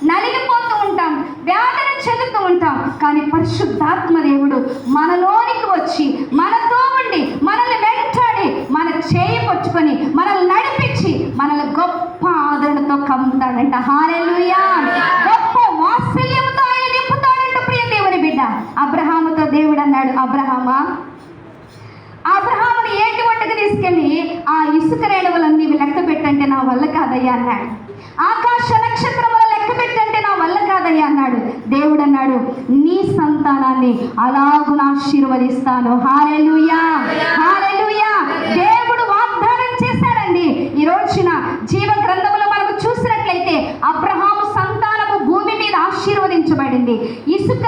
నలిగిపోతూ ఉంటాం, వేదన చెందుతూ ఉంటాం. కానీ పరిశుద్ధాత్మ దేవుడు మనలోనికి వచ్చి మనతో ఉండి మనల్ని వెంటాడి మన చేయి పట్టుకొని మనల్ని నడిపించి మనల్ని గొప్ప ఆదరణతో కమ్ముతాడంట. హల్లెలూయా! గొప్ప వాత్సల్యంతో ఆయన నింపుతాడంట. ప్రియ దేవుని బిడ్డ, అబ్రహాముతో దేవుడు అన్నాడు, అబ్రహాముని ఏటి వంటకు తీసుకెళ్ళి ఆ ఇసుక రేణువులన్నీ లెక్క పెట్టంటే నా వల్ల కాదయ్యా అన్నాడు. ఆకాశ నక్షత్రముల లెక్క పెట్టంటే నా వల్ల కాదయ్యా అన్నాడు. దేవుడు అన్నాడు, నీ సంతానాన్ని అలాగున ఆశీర్వదిస్తాను. హల్లెలూయా! హల్లెలూయా! దేవుడు వాగ్దానం చేశాడండి. ఈ రోజున జీవ గ్రంథములో మనకు చూసినట్లయితే అబ్రహాము సంతానము భూమి మీద ఆశీర్వదించబడింది. ఇసుక